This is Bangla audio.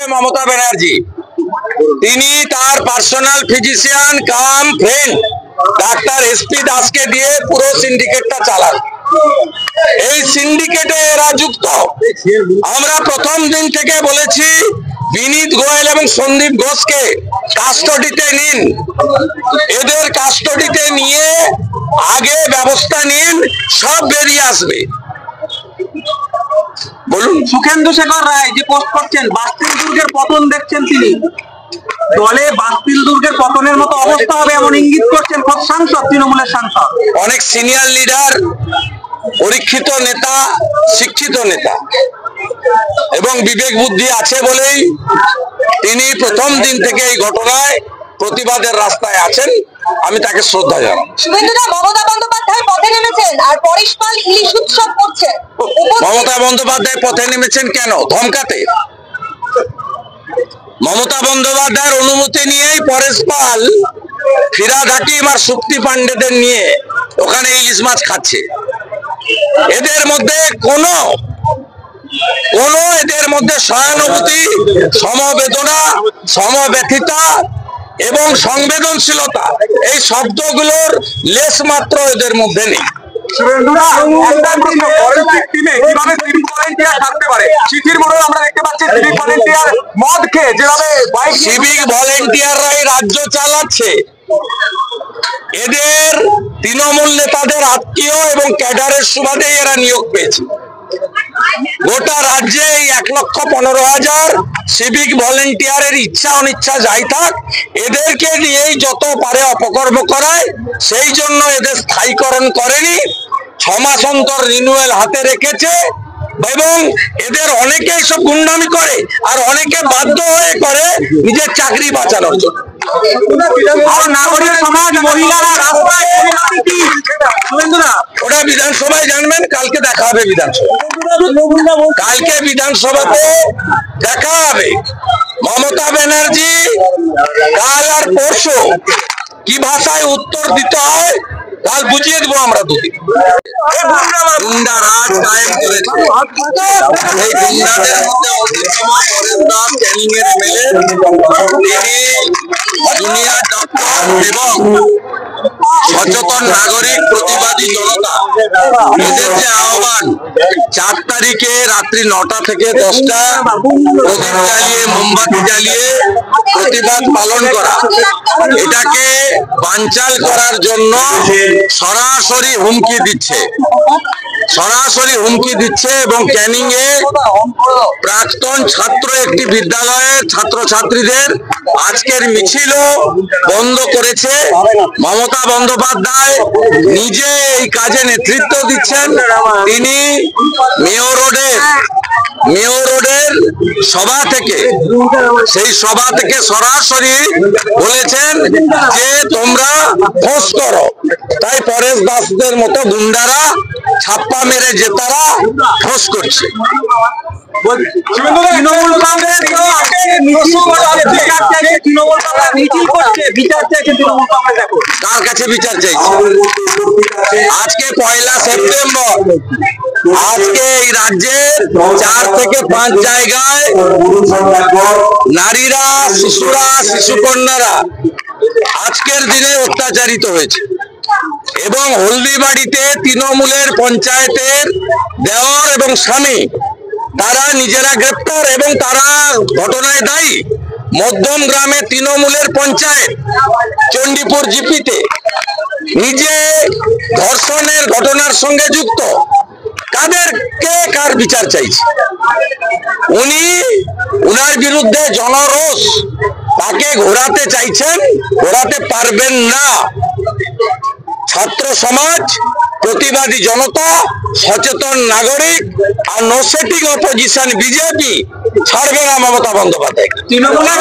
মমতা ব্যানার্জি তিনি তার পার্সোনাল ফিজিশিয়ান কাম ফ্রেন্ড ডাক্তার এসপি দাসকে দিয়ে পুরো সিন্ডিকেটটা চালান। এই সিন্ডিকেটে এরা যুক্ত। আমরা প্রথম দিন থেকে বলেছি বিনীত গোয়েল এবং সন্দীপ ঘোষকে কাস্টডিতে নিন, এদের কাস্টডিতে নিয়ে আগে ব্যবস্থা নিন, সব বেরিয়ে আসবে। বলুন। সুখেন্দু শেখর রায় যে পোস্ট করছেন বাস্তিল দুর্গের পতন দেখছেন, তিনি দলে বাস্তিল দুর্গের পতনের মতো অবস্থা হবে এমন ইঙ্গিত করছেন খোদ সাংসদ, তৃণমূলের সাংসদ। অনেক সিনিয়র লিডার, পরীক্ষিত নেতা, শিক্ষিত নেতা এবং বিবেক বুদ্ধি আছে বলেই তিনি প্রথম দিন থেকে এই ঘটনায় প্রতিবাদের রাস্তায় আছেন। আমি তাকে শ্রদ্ধা জানাই। শুভেন্দুদা, মমতা বন্দ্যোপাধ্যায় পথে নেমেছেন আর পরেশ পাল ইলিশ উৎসব করছেন। মমতা বন্দ্যোপাধ্যায় পথে নেমেছেন কেন? ধমকাতে। মমতা বন্দ্যোপাধ্যায়ের অনুমতি নিয়েই পরেশ পাল ফিরাদ হাকিম আর শক্তি পান্ডেদের নিয়ে ওখানে ইলিশ মাছ খাচ্ছে। এদের মধ্যে কোনো এদের মধ্যে সহানুভূতি, সমবেদনা, সমব্যথিতা এবং সংবেদনশীলতা এই শব্দগুলোর লেশ মাত্র এদের মধ্যে নেই। সিভিক ভলেন্টিয়াররাই রাজ্য চালাচ্ছে। এদের তৃণমূল নেতাদের আত্মীয় এবং ক্যাডারের সুবাদে এরা নিয়োগ পেয়েছে। গোটা রাজ্যে এই 1,15,000 সিভিক ভলেন্টিয়ারের ইচ্ছা অনিচ্ছা যাই থাক, এদেরকে নিয়েই যত পারে অপকর্ম করায়। সেই জন্য এদের স্থায়ীকরণ করেনি, 6 মাস অন্তর রিনিউয়াল হাতে রেখেছে এবং এদের অনেকে সব গুন্ডামি করে আর অনেকে বাধ্য হয়ে করে নিজের চাকরি বাঁচানোর জন্য। নাগরিক সমাজ, মহিলারা রাস্তায়, ওটা বিধানসভায় জানবেন, কালকে দেখা হবে বিধানসভা। কালকে বিধানসভাতে দেখা হবে। মমতা ব্যানার্জি কাল আর পরশু কি ভাষায় উত্তর দিতে হয় কাল বুঝিয়ে দেবো আমরা। দুদিন গুন্ডা রাজ কায়েম করেছে। এই গুন্ডাদের মধ্যে অন্যতম পরেশ দাস, ক্যানিং এর এমএলএ, তিনি জুনিয়র ডক্টর এবং সচেতন নাগরিক, প্রতিবাদী জনতা, এদের যে আহ্বান 4 তারিখে রাত্রি 9টা থেকে 10টা প্রদীপ জ্বালিয়ে, মোমবাতি জ্বালিয়ে প্রতিবাদ পালন করা, এটাকে বানচাল করার জন্য সরাসরি হুমকি দিচ্ছে এবং ক্যানিং এ প্রাক্তন ছাত্র একটি বিদ্যালয়ের ছাত্রছাত্রীদের আজকের মিছিলও বন্ধ করেছে। মমতা বন্দ্যোপাধ্যায় নিজে এই কাজে নেতৃত্ব দিচ্ছেন। তিনি মেয়র রোডের সেই সভা থেকে সরাসরি বলেছেন যে তোমরা ফোঁস করো। তাই পরেশ দাসদের মতো গুন্ডারা ছাপ্পা মেরে জেতারা ফোঁস করছে। তৃণমূল কংগ্রেস কার কাছে বিচার চাইছে? আজকে 1 সেপ্টেম্বর, আজকে এই রাজ্যের 4 থেকে 5 জায়গায় নারীরা, শিশুরা, শিশুকন্যারা আজকের দিনে অত্যাচারিত হয়েছে এবং হলদিবাড়িতে তৃণমূলের পঞ্চায়েতের দেওর এবং স্বামী তারা নিজেরা গ্রেপ্তার এবং তারা ঘটনায় দায়ী। মধ্যম গ্রামে তৃণমূলের পঞ্চায়েত চণ্ডীপুর জিপিতে নিজে ধর্ষণের ঘটনার সঙ্গে যুক্ত। কার বিচার চাইছে? উনার বিরুদ্ধে জনরোষ, তাকে ঘোরাতে চাইছেন, ঘোরাতে পারবেন না। ছাত্র সমাজ, প্রতিবাদী জনতা, সচেতন নাগরিক আর নো সেটিং অপোজিশন বিজেপি ছাড়বে না মমতা বন্দ্যোপাধ্যায়। তৃণমূলের